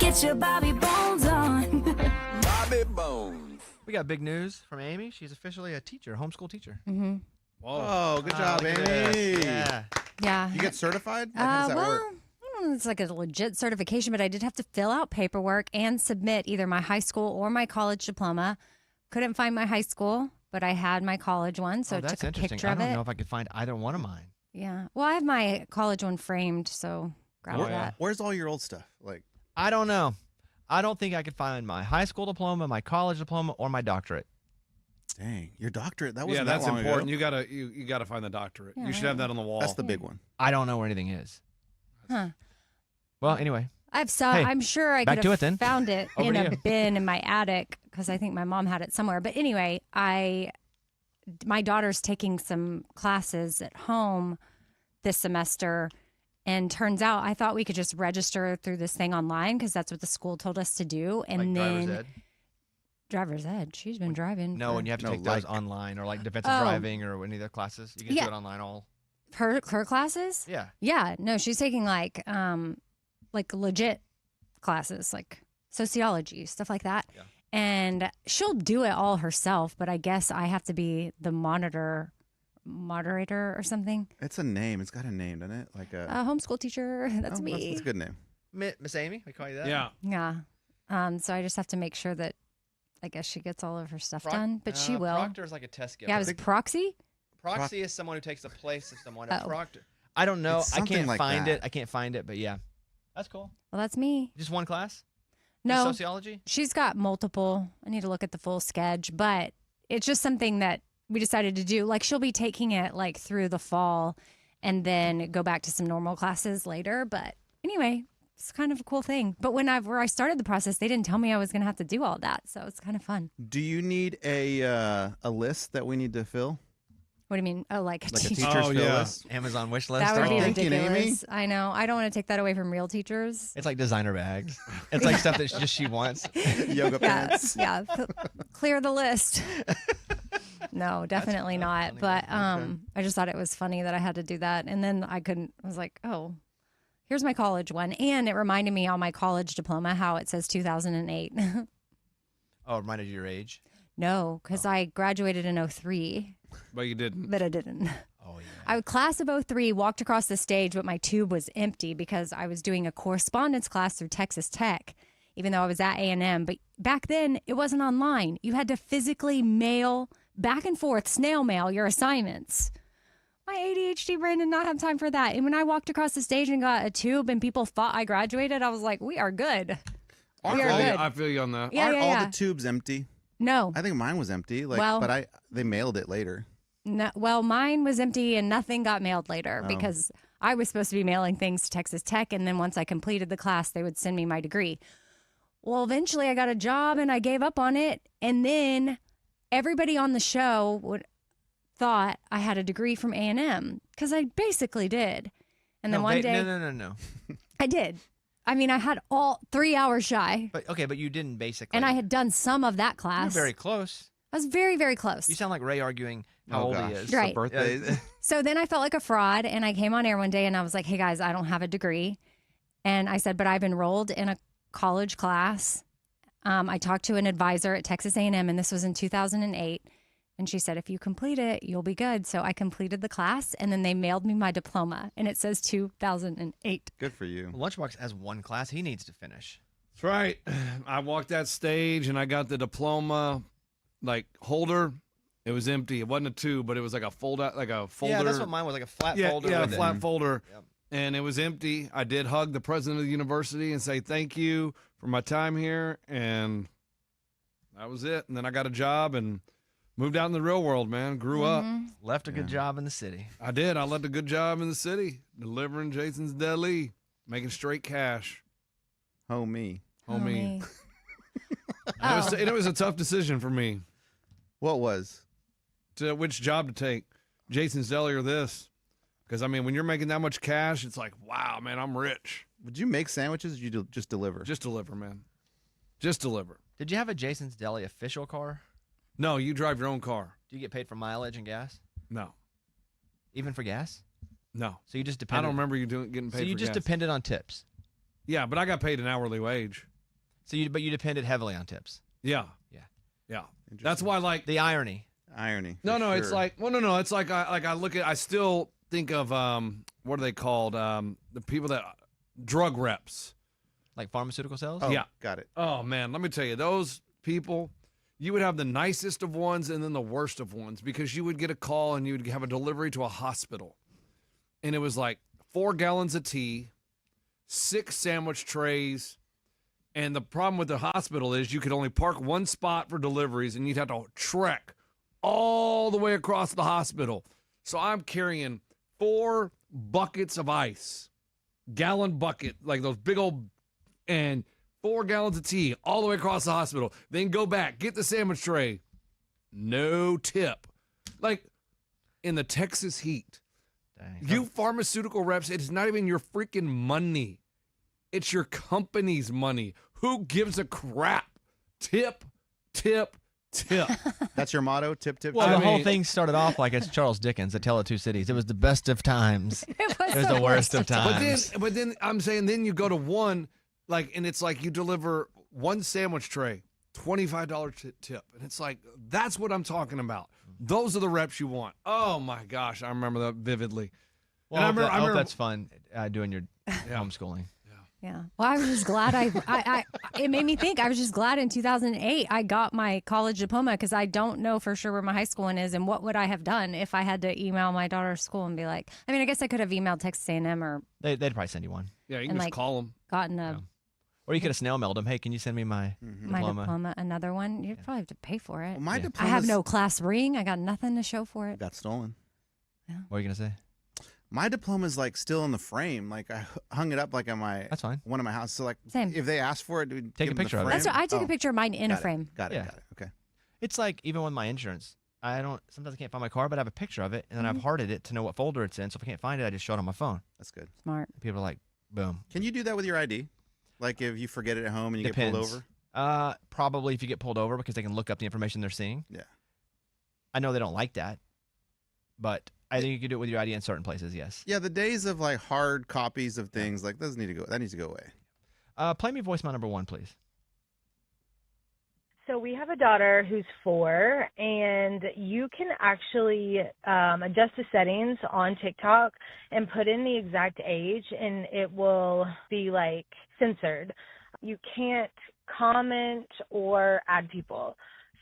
Get your Bobby Bones on. Bobby Bones. We got big news from Amy. She's officially a teacher, homeschool teacher. Mm-hmm. Whoa. Oh, good job, look at Amy. this. Yeah. Yeah. You get certified? Like, how does that work? I don't know, it's like a legit certification, but I did have to fill out paperwork and submit either my high school or my college diploma. Couldn't find my high school, but I had my college one, so I that's took a interesting. picture I of don't it. know if I could find either one of mine. Yeah. Well, I have my college one framed, so grab that. Where's all your old stuff? Like, I don't know. I don't think I could find my high school diploma, my college diploma, or my doctorate. dang, your doctorate. That wasn't that's that long important. ago. You gotta find the doctorate. Yeah, You should have that on the wall. That's the big one. I don't know where anything is. Huh. Well, anyway. Hey, I'm sure I back could to have it then. found it Over in to a you. bin in my attic because I think my mom had it somewhere. But anyway, my daughter's taking some classes at home this semester, and turns out I thought we could just register through this thing online because that's what the school told us to do. And Like then driver's ed? driver's ed. She's been driving. No, and you have to take those online or like defensive driving or any of their classes. You can do it online all. her classes. Yeah. Yeah, no, she's taking like legit classes, like sociology, stuff like that. Yeah. And she'll do it all herself, but I guess I have to be the moderator or something. It's a name. It's got a name, doesn't it? Like a Homeschool teacher. That's me. That's a good name. Miss Amy, we call you that? Yeah. Yeah. So I just have to make sure that I guess she gets all of her stuff done, but she will. Proctor is like a test giver. Yeah, it was proxy. Proxy is someone who takes the place of someone. Oh. Proctor. I don't know. It's I something can't like find that. it. I can't find it, but yeah. That's cool. Well, that's me. Just one class? No. Just sociology? She's got multiple. I need to look at the full sketch, but it's just something that we decided to do. Like she'll be taking it like through the fall and then go back to some normal classes later. But anyway, it's kind of a cool thing. But where I started the process, they didn't tell me I was going to have to do all that. So it's kind of fun. Do you need a list that we need to fill? What do you mean? Oh, like Like a teacher's fill list? Amazon wish list. that would be Thinking, Amy. ridiculous. I know. I don't want to take that away from real teachers. It's like designer bags. It's like stuff that just she wants. Yoga Yeah, pants. yeah. Clear the list. No, definitely not. funny. But I just thought it was funny that I had to do that, and then I was like, oh, here's my college one, and it reminded me on my college diploma how it says 2008. Oh, it reminded you your age? No, because I graduated in 03, But you didn't. but I didn't. Oh, yeah. I class of 03 walked across the stage, but my tube was empty because I was doing a correspondence class through Texas Tech, even though I was at A&M. But back then, it wasn't online. You had to physically mail back and forth, snail mail your assignments. My ADHD brain did not have time for that. And when I walked across the stage and got a tube and people thought I graduated, I was like, we are good. We are good. I feel you on that. Yeah, Aren't yeah, all yeah. the tubes empty? No. I think mine was empty. Like, Well- but they mailed it later. No, well, mine was empty and nothing got mailed later because I was supposed to be mailing things to Texas Tech. And then once I completed the class, they would send me my degree. Well, eventually I got a job and I gave up on it. And then everybody on the show thought I had a degree from A&M because I basically did. And then one day No. I did. I mean, I had all 3 hours shy But you didn't basically. and I had done some of that You're class. very close. I was very, very close. You sound like Ray arguing how old he is. Right. Birthday. So then I felt like a fraud and I came on air one day and I was like, hey guys, I don't have a degree. And I said, but I've enrolled in a college class. I talked to an advisor at Texas A&M and this was in 2008. And she said, if you complete it, you'll be good. So I completed the class and then they mailed me my diploma and it says 2008. Good for you. Lunchbox has one class he needs to finish. That's right. I walked that stage and I got the diploma holder. It was empty. It wasn't a tube, but it was like a folder. Yeah, that's what mine was, like a flat folder. Yeah, a with flat it. folder. Yep. And it was empty. I did hug the president of the university and say thank you for my time here. And that was it. And then I got a job and moved out in the real world, man. Grew up. Left a good job in the city. I did. I left a good job in the city, delivering Jason's Deli, making straight cash. Homie. Homie. And it was a tough decision for me What was? to which job to take, Jason's Deli or this. Because, I mean, when you're making that much cash, it's like, wow, man, I'm rich. Would you make sandwiches or did you just deliver? Just deliver, man. Just deliver. Did you have a Jason's Deli official car? No, you drive your own car. Do you get paid for mileage and gas? No. Even for gas? No. So you just I depended. don't remember you getting paid So you for just gas. depended on tips. Yeah, but I got paid an hourly wage. But you depended heavily on tips. Yeah. Yeah. Yeah. That's why, like, The irony. Irony. no, for it's sure. like, well, no, it's like I look at, I still think of, what are they called? The people that, drug reps. Like pharmaceutical sales? Oh, yeah. got it. Oh, man, let me tell you, those people, you would have the nicest of ones and then the worst of ones because you would get a call and you would have a delivery to a hospital. And it was like 4 gallons of tea, 6 sandwich trays. And the problem with the hospital is you could only park one spot for deliveries and you'd have to trek all the way across the hospital. So I'm carrying 4 buckets of ice, gallon bucket, like those big old, and 4 gallons of tea all the way across the hospital. Then go back, get the sandwich tray. No tip. Like in the Texas heat. Dang. You pharmaceutical reps, it's not even your freaking money. It's your company's money. Who gives a crap? Tip, tip, tip. That's your motto? Tip, tip, Well, tip? the whole mean- thing started off like it's Charles Dickens, A Tale of Two Cities. It was the best of times. It was the worst of times. But then I'm saying then you go to one, like, and it's like you deliver one sandwich tray, $25 tip. And it's like, that's what I'm talking about. Those are the reps you want. Oh my gosh, I remember that vividly. Well, And I hope that's fun doing your homeschooling. Yeah. Well, I was just glad it made me think. I was just glad in 2008 I got my college diploma because I don't know for sure where my high school one is and what would I have done if I had to email my daughter's school and be like, I mean, I guess I could have emailed Texas A&M or They'd probably send you one. Yeah, you can And, just like, call them. gotten a Or you could have snail mailed them. Hey, can you send me my my diploma, another one. You'd probably have to pay for it. Well, my Yeah. I diploma have no class ring. I got nothing to show for it. got stolen. What are you going to say? My diploma's like still in the frame. Like I hung it up like on my That's fine. one of my houses. So like Same. if they ask for it, we'd Take give a them the picture of it. frame. That's what I took Oh, a picture of mine in a frame. Got it. Yeah. Got it. Okay. It's like even with my insurance. Sometimes I can't find my card, but I have a picture of it, and then I've hearted it to know what folder it's in. So if I can't find it, I just show it on my phone. That's good. Smart. People are like, boom. Can you do that with your ID? Like if you forget it at home and you Depends. get pulled over? Probably if you get pulled over because they can look up the information they're seeing. Yeah. I know they don't like that, but I think you can do it with your ID in certain places, yes. Yeah, the days of like hard copies of things like those need to go. That needs to go away. Play me voicemail number 1, please. So we have a daughter who's 4, and you can actually adjust the settings on TikTok and put in the exact age, and it will be like censored. You can't comment or add people.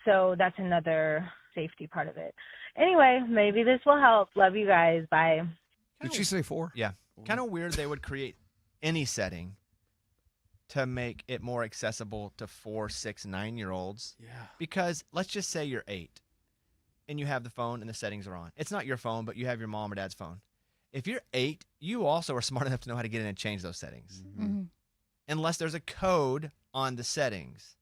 So that's another safety part of it. Anyway, maybe this will help. Love you guys. Bye. Did she say 4? Yeah. Kind of weird they would create any setting to make it more accessible to 4, 6, 9-year-olds. Yeah. Because let's just say you're 8 and you have the phone and the settings are on. It's not your phone, but you have your mom or dad's phone. If you're 8, you also are smart enough to know how to get in and change those settings. Mm-hmm. Unless there's a code on the settings.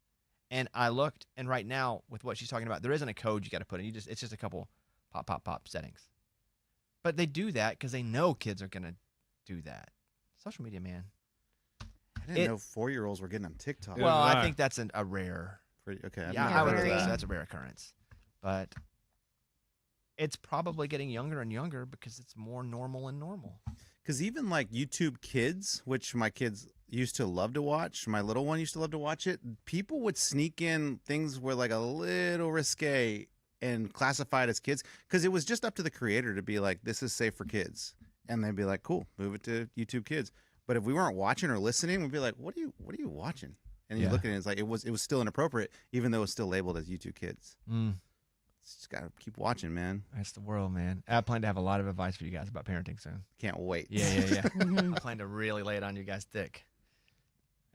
And I looked, and right now, with what she's talking about, there isn't a code you got to put in. It's just a couple pop settings. But they do that because they know kids are going to do that. Social media, man. I didn't know 4-year-olds were getting on TikTok. Yeah. Well, I right. think that's a rare. Okay. Yeah, I've I never would heard of think that. that's a rare occurrence. But it's probably getting younger and younger because it's more normal and normal. Because even like YouTube Kids, which my kids used to love to watch, my little one used to love to watch it, people would sneak in things were like a little risque and classified as kids because it was just up to the creator to be like, this is safe for kids. And they'd be like, cool, move it to YouTube Kids. But if we weren't watching or listening, we'd be like, what are you watching? And you Yeah. look at it, it's like it was still inappropriate, even though it was still labeled as YouTube Kids. Just gotta keep watching, man. That's the world, man. I plan to have a lot of advice for you guys about parenting soon. Can't wait. Yeah. I plan to really lay it on you guys thick.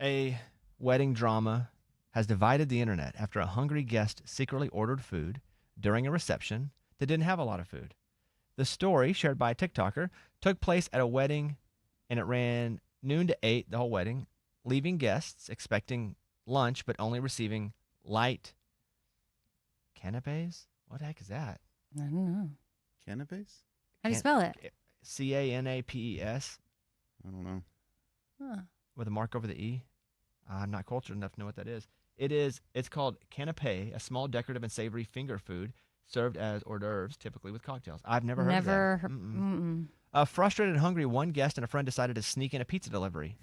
A wedding drama has divided the internet after a hungry guest secretly ordered food during a reception that didn't have a lot of food. The story, shared by a TikToker, took place at a wedding, and it ran noon to 8, the whole wedding, leaving guests expecting lunch but only receiving light canapes. What the heck is that? I don't know. Canapes? How do you spell it? Canapes I don't know. Huh. with a mark over the E. I'm not cultured enough to know what that is. It's called canapé, a small decorative and savory finger food served as hors d'oeuvres, typically with cocktails. I've never heard of that. Mm-mm. Frustrated and hungry, one guest and a friend decided to sneak in a pizza delivery.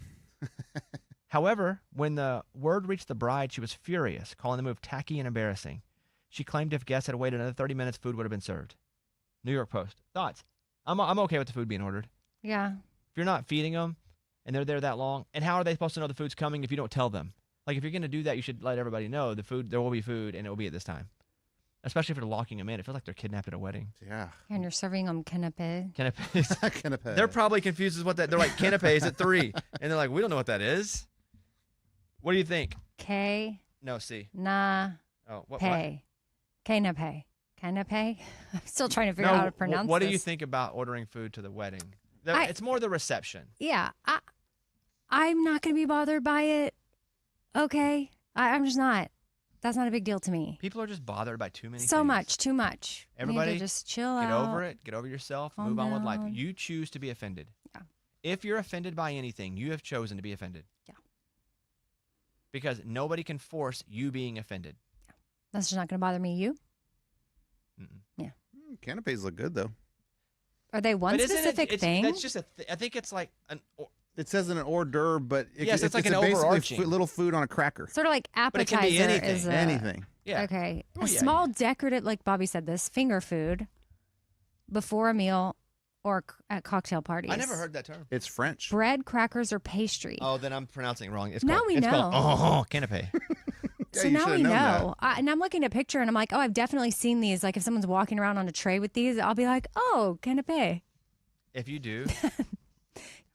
However, when the word reached the bride, she was furious, calling the move tacky and embarrassing. She claimed if guests had waited another 30 minutes, food would have been served. New York Post. Thoughts? I'm okay with the food being ordered. Yeah. If you're not feeding them and they're there that long, and how are they supposed to know the food's coming if you don't tell them? Like, if you're going to do that, you should let everybody know there will be food, and it will be at this time. Especially if you're locking them in. It feels like they're kidnapped at a wedding. Yeah. And you're serving them canapé. Canapes. Canapé. They're probably confused as what that. They're like canapes at 3, and they're like, we don't know what that is. What do you think? K. No, C. Na. Oh, what? Pay. Canapé. Canapé? I'm still trying to figure No, out how to pronounce what do this. you think about ordering food to the wedding? I- It's more the reception. Yeah. I'm not going to be bothered by it. Okay. I'm just not. That's not a big deal to me. People are just bothered by too many So things. much, too much. You need to Everybody, just chill Get out. over it. Get over yourself. Calm Move on with life. down. You choose to be offended. Yeah. If you're offended by anything, you have chosen to be offended. Yeah. Because nobody can force you being offended. That's just not going to bother me. You? Mm-mm. Canapes look good though. Are they one But isn't it- specific it's- thing? That's just I think it's like an. It says an hors d'oeuvre, but Yes, it's like an basically overarching. little food on a cracker. Sort of like But it appetizer can be anything. is a, Anything. Yeah. Okay. Oh, A yeah, small decorative, like Bobby said, this finger food before a meal or at cocktail parties. I never heard that term. It's French. Bread, crackers, or pastry. Oh, then I'm pronouncing it wrong. It's Now called, we it's called know. canapé. Yeah, So you now should've we known know. And I'm looking at a picture and I'm like, oh, I've definitely seen these. Like if someone's walking around on a tray with these, I'll be like, oh, canapé. If you do,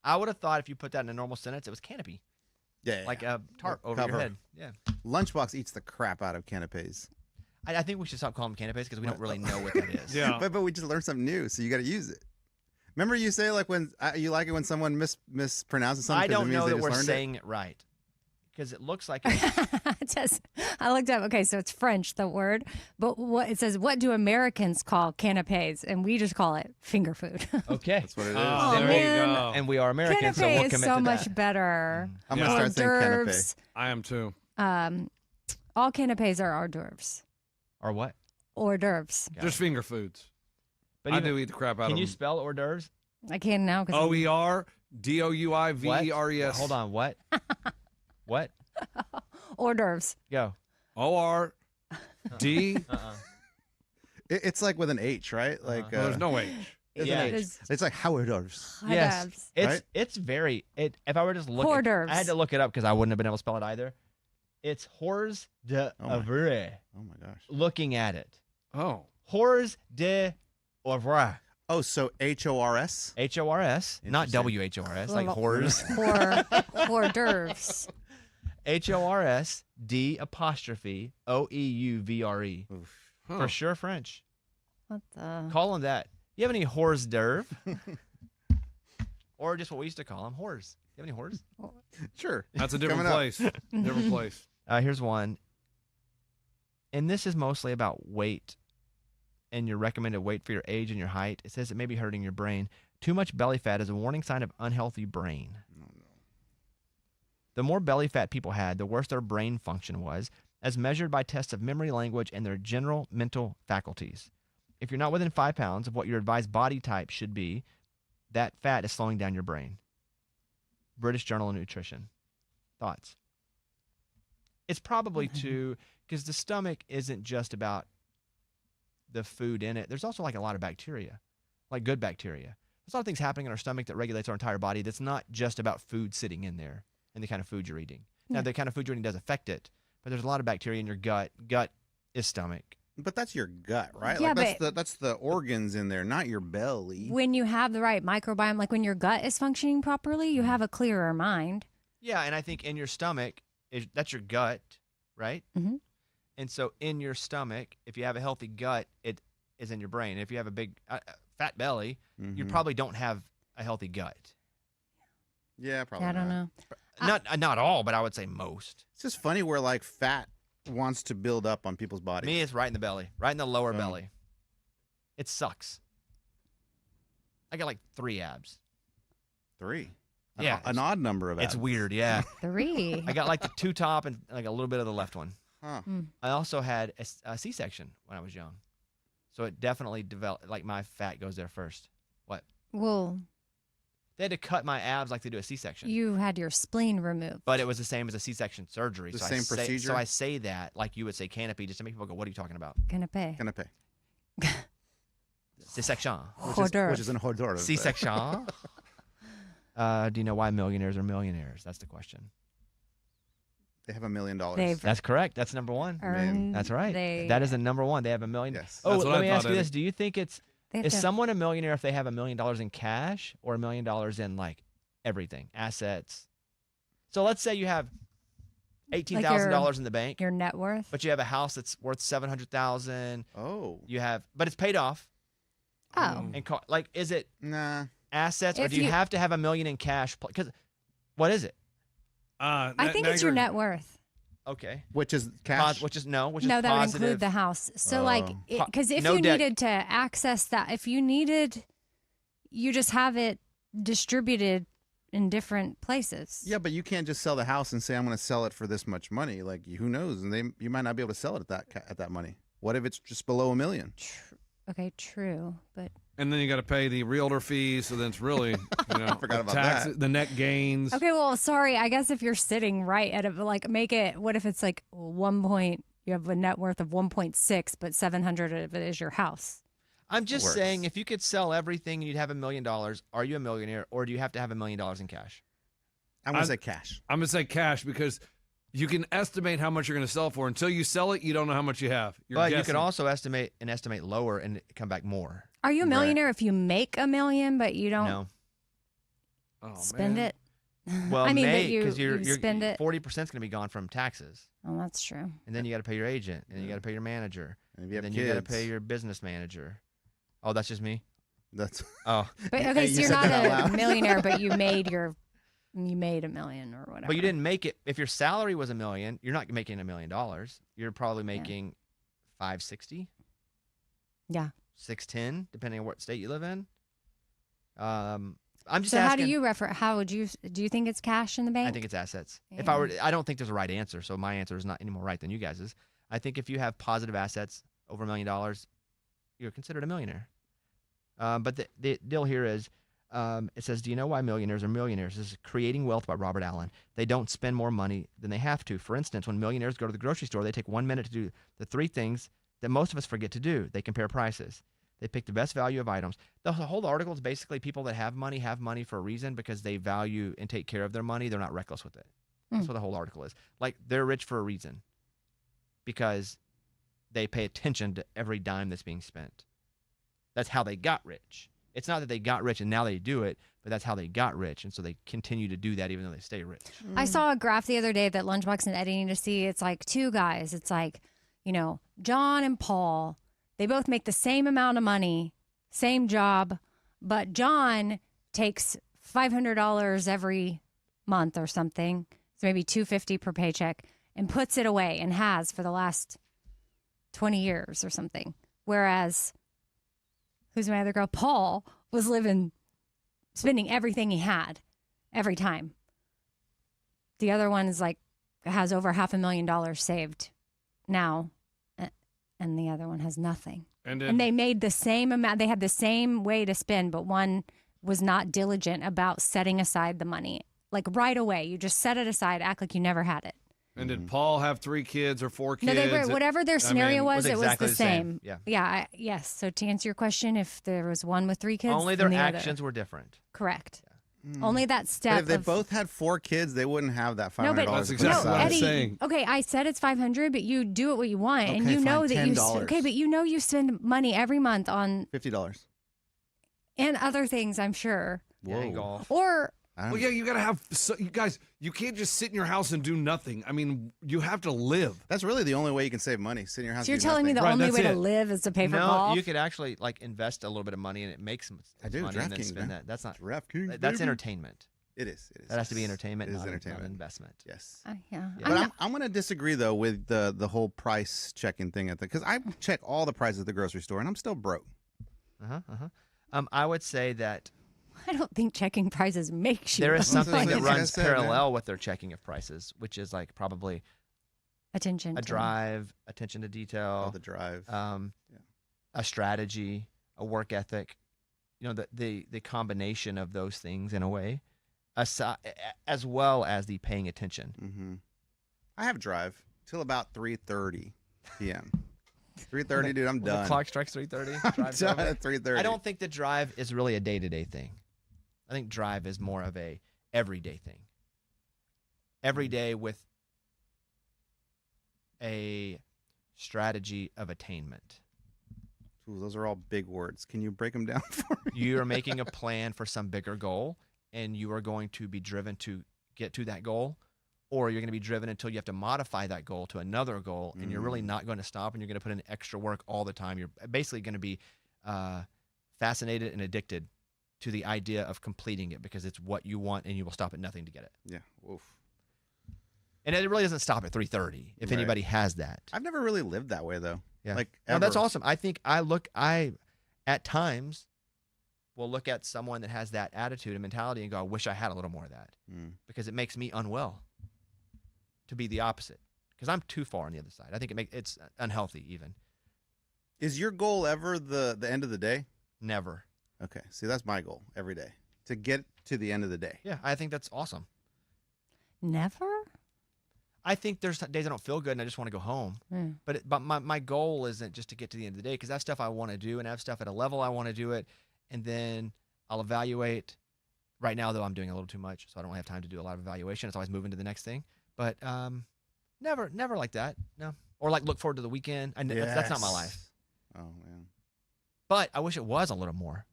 I would have thought if you put that in a normal sentence, it was canopy, Yeah. like a tarp over Cover. your head. Yeah. Lunchbox eats the crap out of canapes. I think we should stop calling them canapés because we don't really know what that is. Yeah. But we just learned something new, so you got to use it. Remember you say like when you like it when someone mispronounces something. I 'cause it don't means know they that just we're learned it? saying it right because it looks like it's, It says, I looked up, okay, so it's French, the word, but what it says, what do Americans call canapés? And we just call it finger food. okay. That's what it is. Oh, Then there we- you go. And we are Americans, so Canapé we'll is commit so to much that. better. I'm Yeah. gonna Hors start saying canapé. d'oeuvres. I am too. All canapés are hors d'oeuvres. Or what? Hors d'oeuvres. Got Just it. finger foods. But I even- do eat the crap out Can of you them. spell hors d'oeuvres? I can now because OERDOUIVERES. Hold on. What? What? hors d'oeuvres. Go. ORD. It's like with an H, right? Like Well, there's no H. there's Yeah. an It H. is It's like Howard does. hors Yes. d'oeuvres. It's Right? it's very it. If I were just looking, Hors d'oeuvres. I had to look it up because I wouldn't have been able to spell it either. It's hors Oh my. d'oeuvre. Oh my gosh. Looking at it, Oh. hors d'oeuvre. Oh, so HORS? HORS, not Interesting. WHORS, like Well, hors. Hors d'oeuvres. HORS D apostrophe OEUVRE. Huh. For sure, French. What the? Call them that. You have any hors d'oeuvre? Or just what we used to call them, whores. You have any whores? Sure. That's a different Coming up. place. Different place. Here's one. And this is mostly about weight and your recommended weight for your age and your height. It says it may be hurting your brain. Too much belly fat is a warning sign of unhealthy brain. The more belly fat people had, the worse their brain function was, as measured by tests of memory, language, and their general mental faculties. If you're not within 5 pounds of what your advised body type should be, that fat is slowing down your brain. British Journal of Nutrition. Thoughts? It's probably too, because the stomach isn't just about the food in it. There's also like a lot of bacteria, like good bacteria. There's a lot of things happening in our stomach that regulates our entire body that's not just about food sitting in there and the kind of food you're eating. Now, Yeah. the kind of food you're eating does affect it, but there's a lot of bacteria in your gut. Gut is stomach. But that's your gut, right? Yeah, like that's the organs in there, not your belly. When you have the right microbiome, like when your gut is functioning properly, you have a clearer mind. Yeah, and I think in your stomach, that's your gut, right? Mhm. And so in your stomach, if you have a healthy gut, it is in your brain. If you have a big fat belly, you Mhm. probably don't have a healthy gut. Yeah, probably. Yeah, I don't not. know. Not all, but I would say most. It's just funny where like fat wants to build up on people's bodies. Me, it's right in the belly, right in the lower Oh. belly. It sucks. I got like 3 abs. 3. Yeah, An odd number of It's abs. weird, yeah. 3. I got like the 2 top and like a little bit of the left one. Huh. I also had a C-section when I was young. So it definitely developed, like my fat goes there first. What? Well, They had to cut my abs like they do a C-section. You had your spleen removed. But it was the same as a C-section surgery. The so same procedure? So I say that like you would say canopy just to make people go, what are you talking about? Canapé. Canapé. C-section. Which is an hors d'oeuvre. C-section. Do you know why millionaires are millionaires? That's the question. They have $1 million. That's correct. That's number one. Earned, That's right. That is the number one. They have $1 million. Yes. Oh, That's what let I me ask thought you it- this. Do you think is to- someone a millionaire if they have $1 million in cash or $1 million in like everything, assets? So let's say you have $18,000 in the bank, your net worth? but you have a house that's worth $700,000. Oh. You have, but it's paid off. Oh. And like, is it Nah. assets or If do you you- have to have $1 million in cash? Because what is it? I think it's your net worth. Okay. Which is cash. Which is No, positive. that would include the house. So, like, Oh. because if No you debt. needed to access that, if you needed, you just have it distributed in different places. Yeah, but you can't just sell the house and say I'm going to sell it for this much money. Like, who knows? And you might not be able to sell it at that money. What if it's just below $1 million? Okay, true, but And then you got to pay the realtor fees, so then it's really, Forgot about taxes, that. the net gains. okay. Well, sorry. I guess if you're sitting right at a, like, make it. What if it's like you have a net worth of 1.6, but 700 of it is your house? I'm just Works. saying, if you could sell everything and you'd have $1 million, are you a millionaire or do you have to have $1 million in cash? I'm going to say cash. I'm going to say cash because you can estimate how much you're going to sell for. Until you sell it, you don't know how much you have. You're But you guessing. could also estimate lower and come back more. Are you a Right. millionaire if you make $1 million but you don't No. Oh, spend man. it? Well, I mean, but because you spend it. 40% is going to be gone from taxes, Oh, that's true. and then you got to pay your agent, and then you got to pay your manager, And if you and have then you got to kids, pay your business manager. Oh, that's just me. that's Oh, But Hey, okay, you so you're said not that out a loud. millionaire, but you made $1 million or whatever. but you didn't make it. If your salary was $1 million, you're not making $1 million. You're probably making $560, Yeah. $610, depending on what state you live in. I'm just So asking. how do you do you think it's cash in the bank? I think it's assets. If Yeah. I don't think there's a right answer, so my answer is not any more right than you guys's. I think if you have positive assets over $1 million, you're considered a millionaire. But the deal here is, it says, do you know why millionaires are millionaires? This is Creating Wealth by Robert Allen. They don't spend more money than they have to. For instance, when millionaires go to the grocery store, they take 1 minute to do the 3 things that most of us forget to do. They compare prices. They pick the best value of items. The whole article is basically people that have money for a reason because they value and take care of their money. They're not reckless with it. That's what the whole article is. Like, they're rich for a reason because they pay attention to every dime that's being spent. That's how they got rich. It's not that they got rich and now they do it, but that's how they got rich. And so they continue to do that even though they stay rich. I saw a graph the other day that Lunchbox and Eddie need to see. It's like 2 guys. It's like, John and Paul. They both make the same amount of money, same job, but John takes $500 every month or something, so maybe $250 per paycheck, and puts it away and has for the last 20 years or something. Whereas, who's my other girl? Paul was spending everything he had every time. The other one is like, has over $500,000 saved now, and the other one has nothing. And they made the same amount. They had the same way to spend, but one was not diligent about setting aside the money. Like right away, you just set it aside, act like you never had it. And did Paul have 3 kids or 4 kids? No, they were, whatever their scenario was, it was exactly the the same. same. Yeah. Yes. So to answer your question, if there was one with 3 kids, Only their then the other. actions were different. Correct. Only that But step. if they of, both had 4 kids, they wouldn't have that $500. No, but That's put exactly what aside. I'm Eddie, saying. okay, I said it's 500, but you do it what you want, and Okay, you know fine, that you. $10. Okay, but you know you spend money every month on $50. and other things. I'm sure. Yeah, and golf. Or I don't Well, yeah, you got to have, you guys, you can't just sit in your house and do nothing. I mean, you have to live. That's really the only way you can save money. Sit in your house. so you're and do telling me nothing. the Right, only that's way to it. live is to pay for No, golf? you could actually invest a little bit of money and it makes some I do, money and then DraftKings, spend man. that. That's not DraftKings, that's baby. entertainment. It is. It is. That has to be yes. entertainment, It is not entertainment. not investment. Yes. Yeah. But I'm going to disagree though with the whole price checking thing at because I check all the prices at the grocery store and I'm still broke. I would say that I don't think checking prices makes you there is something that Like I runs said, man. parallel with their checking of prices, which is like probably attention. a to- drive, attention to Oh, detail, the drive. a strategy, a work ethic. the combination of those things in a way, as well as the paying attention. Mm-hmm. I have drive till about 3:30 p.m. 3:30, dude, I'm When done. the clock strikes 3:30. I'm done at 3:30. I don't think that drive is really a day-to-day thing. I think drive is more of a everyday thing. Every day with a strategy of attainment. Ooh, those are all big words. Can you break them down for me? You are making a plan for some bigger goal, and you are going to be driven to get to that goal, or you're going to be driven until you have to modify that goal to another goal, and you're really not going to stop, and you're going to put in extra work all the time. You're basically going to be fascinated and addicted to the idea of completing it because it's what you want, and you will stop at nothing to get it. Yeah. Oof. And it really doesn't stop at 3:30 if Right. anybody has that. I've never really lived that way though. Yeah. Like No, that's ever. awesome. I think I at times will look at someone that has that attitude and mentality and go, I wish I had a little more of that Mm. because it makes me unwell to be the opposite because I'm too far on the other side. I think it's unhealthy even. Is your goal ever the end of the day? Never. Okay. See, that's my goal every day, to get to the end of the day. Yeah, I think that's awesome. Never? I think there's days I don't feel good and I just want to go home. Mm. But my goal isn't just to get to the end of the day because I have stuff I want to do and I have stuff at a level I want to do it, and then I'll evaluate. Right now, though, I'm doing a little too much, so I don't have time to do a lot of evaluation. It's always moving to the next thing. But never like that. No, or like look forward to the weekend. That's not my life. Yes. Oh man. But I wish it was a little more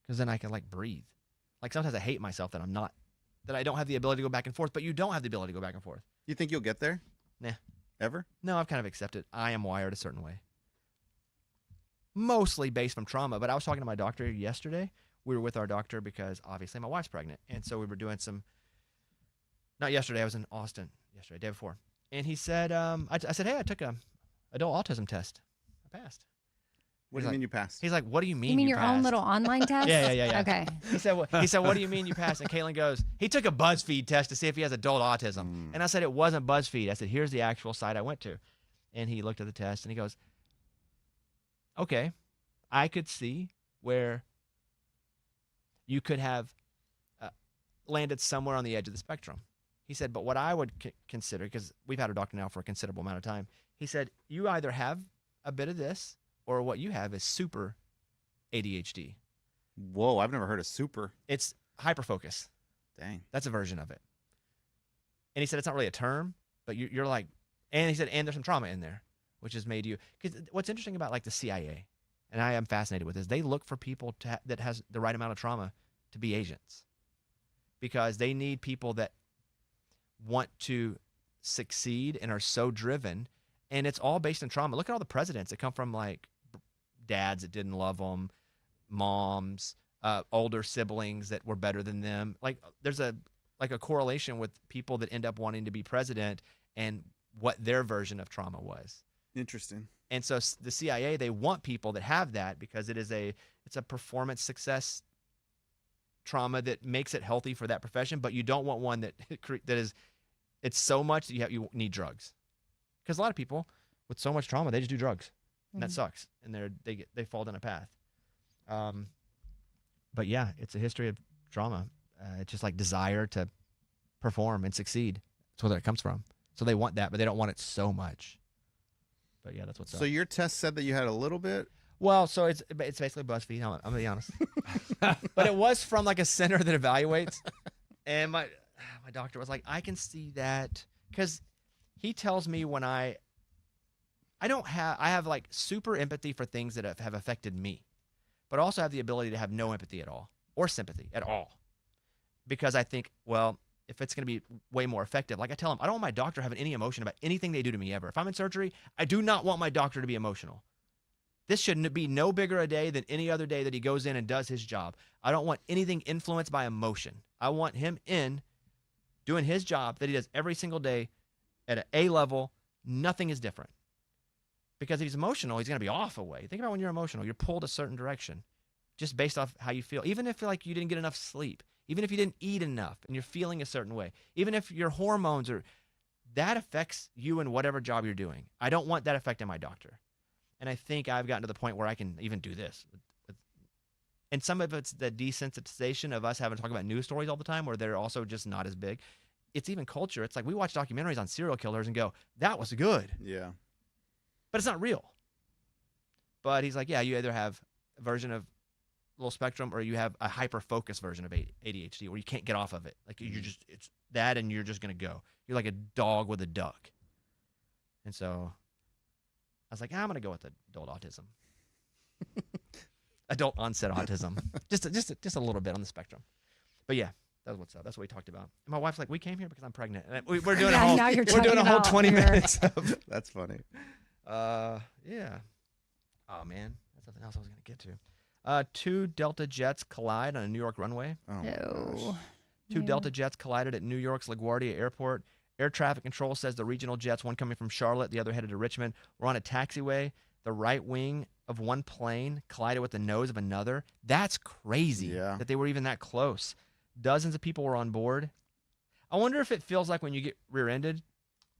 because then I can like breathe. Like sometimes I hate myself that I don't have the ability to go back and forth. But you don't have the ability to go back and forth. You think you'll get there? Nah. Ever? No, I've kind of accepted I am wired a certain way. Mostly based from trauma. But I was talking to my doctor yesterday. We were with our doctor because obviously my wife's pregnant. And so we were doing not yesterday, I was in Austin yesterday, day before. And he said, I said, hey, I took a adult autism test. I passed. What do you mean you passed? He's like, what do you mean You mean your own passed? little online test? Yeah. Okay. He said, what do you mean you passed? And Caitlin goes, he took a BuzzFeed test to see if he has adult autism. And I said, it wasn't BuzzFeed. I said, here's the actual site I went to. And he looked at the test and he goes, okay, I could see where you could have landed somewhere on the edge of the spectrum. He said, but what I would consider, because we've had a doctor now for a considerable amount of time, he said, you either have a bit of this or what you have is super ADHD. Whoa, I've never heard of super. It's hyperfocus. Dang. That's a version of it. And he said it's not really a term, but you're like, and he said, and there's some trauma in there, which has made you, because what's interesting about like the CIA, and I am fascinated with this, they look for people that has the right amount of trauma to be agents because they need people that want to succeed and are so driven, and it's all based on trauma. Look at all the presidents that come from like dads that didn't love them, moms, older siblings that were better than them. Like there's a correlation with people that end up wanting to be president and what their version of trauma was. Interesting. And so the CIA, they want people that have that because it's a performance success trauma that makes it healthy for that profession, but you don't want one that is it's so much that you need drugs. Because a lot of people with so much trauma, they just do drugs. And that sucks. And they fall down a path. But yeah, it's a history of trauma. It's just like desire to perform and succeed. That's where that comes from. So they want that, but they don't want it so much. But yeah, that's what's up. So your test said that you had a little bit? Well, so it's basically BuzzFeed. I'm gonna be honest, but it was from like a center that evaluates, and my doctor was like, I can see that because he tells me when I have like super empathy for things that have affected me, but also have the ability to have no empathy at all or sympathy at all, because I think, well, if it's going to be way more effective, like I tell him, I don't want my doctor having any emotion about anything they do to me ever. If I'm in surgery, I do not want my doctor to be emotional. This should be no bigger a day than any other day that he goes in and does his job. I don't want anything influenced by emotion. I want him in doing his job that he does every single day at an A level. Nothing is different. Because if he's emotional, he's going to be off a way. Think about when you're emotional. You're pulled a certain direction just based off how you feel. Even if like you didn't get enough sleep. Even if you didn't eat enough and you're feeling a certain way. Even if your hormones that affects you in whatever job you're doing. I don't want that affecting my doctor. And I think I've gotten to the point where I can even do this with And some of it's the desensitization of us having to talk about news stories all the time, where they're also just not as big. It's even culture. It's like we watch documentaries on serial killers and go, that was good. Yeah. But it's not real. But he's like, yeah, you either have a version of low spectrum or you have a hyper-focused version of ADHD where you can't get off of it. Like it's that and you're just going to go. You're like a dog with a duck. And so I was like, I'm going to go with adult autism. Adult onset autism. just a little bit on the spectrum. But yeah, that's what's up. That's what we talked about. And my wife's like, we came here because I'm pregnant. And we're doing a whole, now you're we're doing a whole talking 20 about your- minutes of, That's funny. yeah. Oh man, that's something else I was going to get to. 2 Delta jets collide on a New York runway. Oh, my gosh. No. 2 Delta jets collided at New York's LaGuardia Airport. Air traffic control says the regional jets, one coming from Charlotte, the other headed to Richmond, were on a taxiway. The right wing of one plane collided with the nose of another. That's crazy that they were even that close. Dozens of people were on board. I wonder if it feels like when you get rear-ended.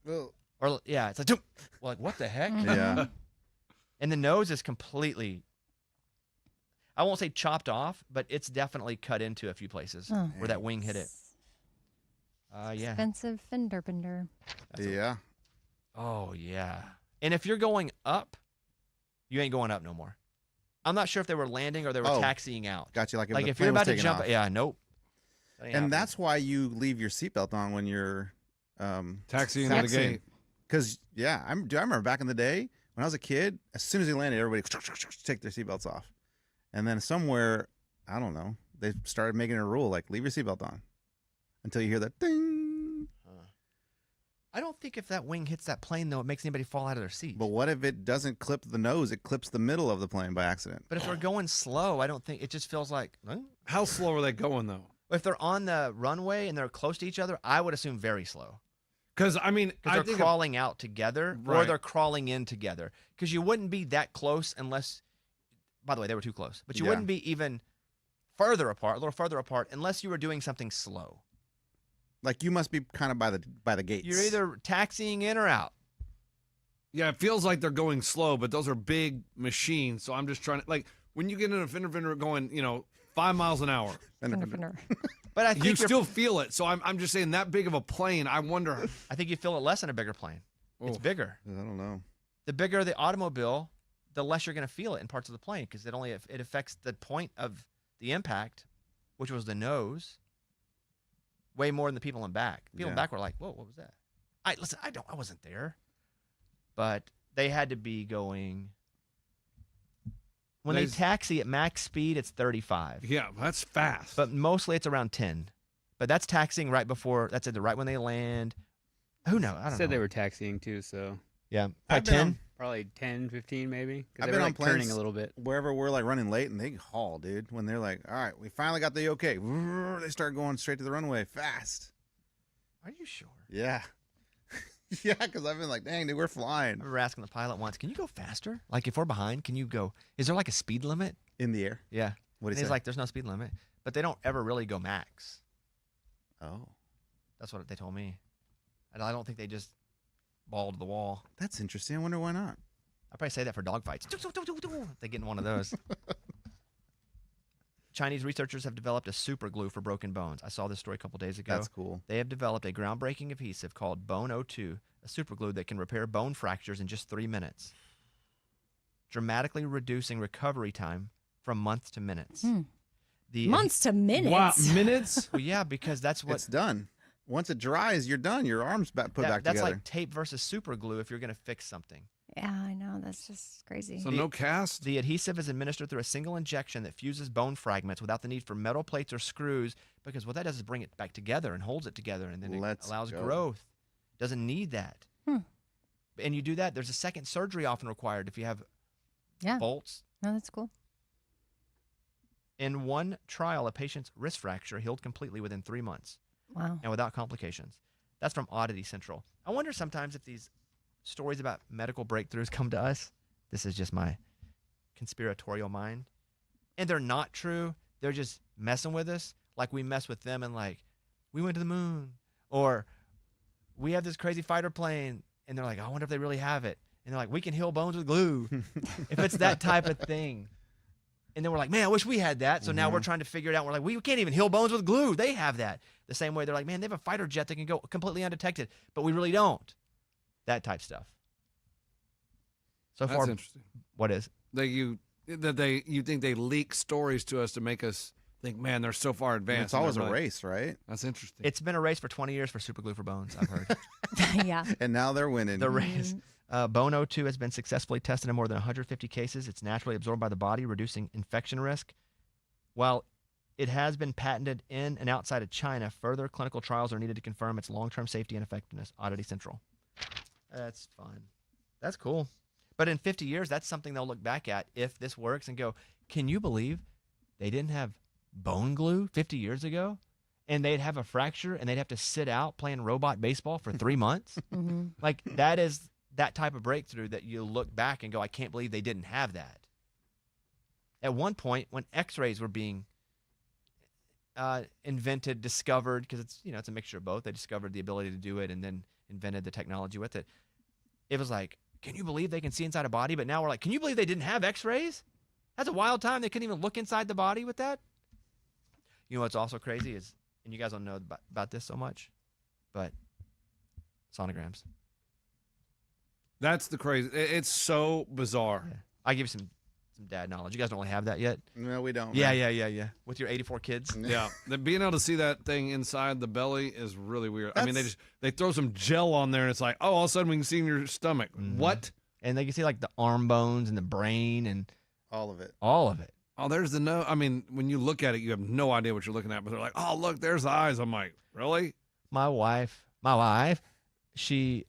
Well, Or yeah, it's like, like what the heck? yeah. And the nose is completely, I won't say chopped off, but it's definitely cut into a few places Oh. where that wing hit it. Yeah. Expensive fender bender. Yeah. Oh, yeah. And if you're going up, you ain't going up no more. I'm not sure if they were landing or they were taxiing out. Got you. Like Like the if you're plane was about to taking jump, off. yeah, nope. That ain't And happening. that's why you leave your seatbelt on when you're Taxiing to the gate. Because I remember back in the day when I was a kid, as soon as they landed, everybody take their seatbelts off. And then somewhere, I don't know, they started making a rule like leave your seatbelt on until you hear that ding. I don't think if that wing hits that plane, though, it makes anybody fall out of their seat. But what if it doesn't clip the nose? It clips the middle of the plane by accident. But if they're going slow, I don't think it just feels like. Huh? How slow are they going though? If they're on the runway and they're close to each other, I would assume very slow. Because I mean, Because I they're think crawling out together or Right. they're crawling in together. Because you wouldn't be that close unless, by the way, they were too close. But you Yeah. wouldn't be even further apart, a little further apart, unless you were doing something slow. Like you must be kind of by the gates. You're either taxiing in or out. yeah, it feels like they're going slow, but those are big machines. So I'm just trying to like when you get in a fender bender going, 5 miles an hour, Fender bender. But I think you you're- still feel it. So I'm just saying that big of a plane. I wonder. I think you feel it less in a bigger plane. It's Oof. bigger. I don't know. The bigger the automobile, the less you're going to feel it in parts of the plane because it affects the point of the impact, which was the nose, way more than the people in back. People in Yeah. back were like, "Whoa, what was that?" I wasn't there, but they had to be going. When they There's- taxi at max speed, it's 35, Yeah, that's fast. but mostly it's around 10. But that's taxiing right before. That's either right when they land. Who knows? I don't Said know. they were taxiing too, so Yeah, I've probably been 10. on- probably 10, 15 maybe. I've Because they been were on like turning planes a little bit. Wherever we're like running late and they haul, dude. When they're like, all right, we finally got the okay. They start going straight to the runway fast. Are you sure? Yeah. Yeah, because I've been like, dang, dude, we're I flying remember asking the pilot once, "Can you go faster? Like if we're behind, can you go? Is there like a speed limit?" in the air. Yeah. What And do you he's say? like, "There's no speed limit," but they don't ever really go max. Oh, That's what they told me. And I don't think they just ball to the wall. that's interesting. I wonder why not. I probably say that for dogfights. They get in one of those. Chinese researchers have developed a super glue for broken bones. I saw this story a couple days ago. That's cool. They have developed a groundbreaking adhesive called Bone O2, a super glue that can repair bone fractures in just 3 minutes, dramatically reducing recovery time from months to minutes. The Months to minutes. Wow, minutes? Well, yeah, because that's what It's done. Once it dries, you're done. Your arms put back that's together. like tape versus super glue if you're going to fix something. Yeah, I know. That's just crazy. So no cast? The adhesive is administered through a single injection that fuses bone fragments without the need for metal plates or screws because what that does is bring it back together and holds it together and then it Let's allows go. growth. Doesn't need that. And you do that, there's a second surgery often required if you have Yeah. bolts. No, that's cool. In one trial, a patient's wrist fracture healed completely within 3 months Wow. and without complications. That's from Oddity Central. I wonder sometimes if these stories about medical breakthroughs come to us. This is just my conspiratorial mind. And they're not true. They're just messing with us like we mess with them and like, we went to the moon. Or we have this crazy fighter plane. And they're like, I wonder if they really have it. And they're like, we can heal bones with glue. If it's that type of thing. And then we're like, man, I wish we had that. So now we're trying to figure it out. We're like, we can't even heal bones with glue. They have that. The same way they're like, man, they have a fighter jet that can go completely undetected, but we really don't. That type stuff. So That's far, interesting. what is? You think they leak stories to us to make us think, man, they're so far And advanced. it's always and a they're race, right? That's interesting. It's been a race for 20 years for super glue for bones, I've heard. Yeah. And now they're winning. The race. Bone O2 has been successfully tested in more than 150 cases. It's naturally absorbed by the body, reducing infection risk. While it has been patented in and outside of China, further clinical trials are needed to confirm its long-term safety and effectiveness. Oddity Central. That's fun. That's cool. But in 50 years, that's something they'll look back at if this works and go, can you believe they didn't have bone glue 50 years ago? And they'd have a fracture and they'd have to sit out playing robot baseball for 3 months? Like, that is that type of breakthrough that you look back and go, I can't believe they didn't have that. At one point, when x-rays were being invented, discovered, because it's a mixture of both. They discovered the ability to do it and then invented the technology with it. It was like, can you believe they can see inside a body? But now we're like, can you believe they didn't have x-rays? That's a wild time. They couldn't even look inside the body with that. You know what's also crazy is, and you guys don't know about this so much, but sonograms. That's the crazy. It's so bizarre. Yeah. I give you some dad knowledge. You guys don't really have that yet. No, we don't. Yeah, man. yeah. With your 84 kids. Yeah, being able to see that thing inside the belly is really weird. I mean, they throw some gel on there, and it's like, oh, all of a sudden we can see in your stomach. What? And they can see like the arm bones and the brain and All of it. all of it. Oh, there's the no. I mean, when you look at it, you have no idea what you're looking at. But they're like, oh, look, there's the eyes. I'm like, really? My wife, she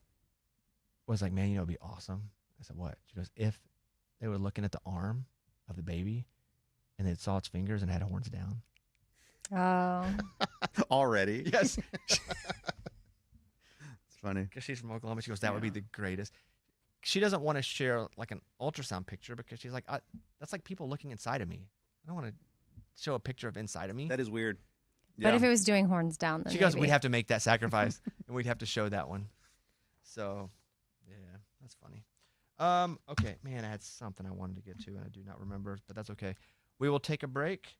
was like, man, it'd be awesome. I said, what? She goes, if they were looking at the arm of the baby and they saw its fingers and had horns down. Oh. Already. Yes. It's funny. Because she's from Oklahoma. She goes, that would be the greatest. She doesn't want to share like an ultrasound picture because she's like, that's like people looking inside of me. I don't want to show a picture of inside of me. That is weird. But if it was doing horns down, then She goes, maybe. we'd have to make that sacrifice and we'd have to show that one. So, yeah, that's funny. Okay, man, I had something I wanted to get to and I do not remember, but that's okay. We will take a break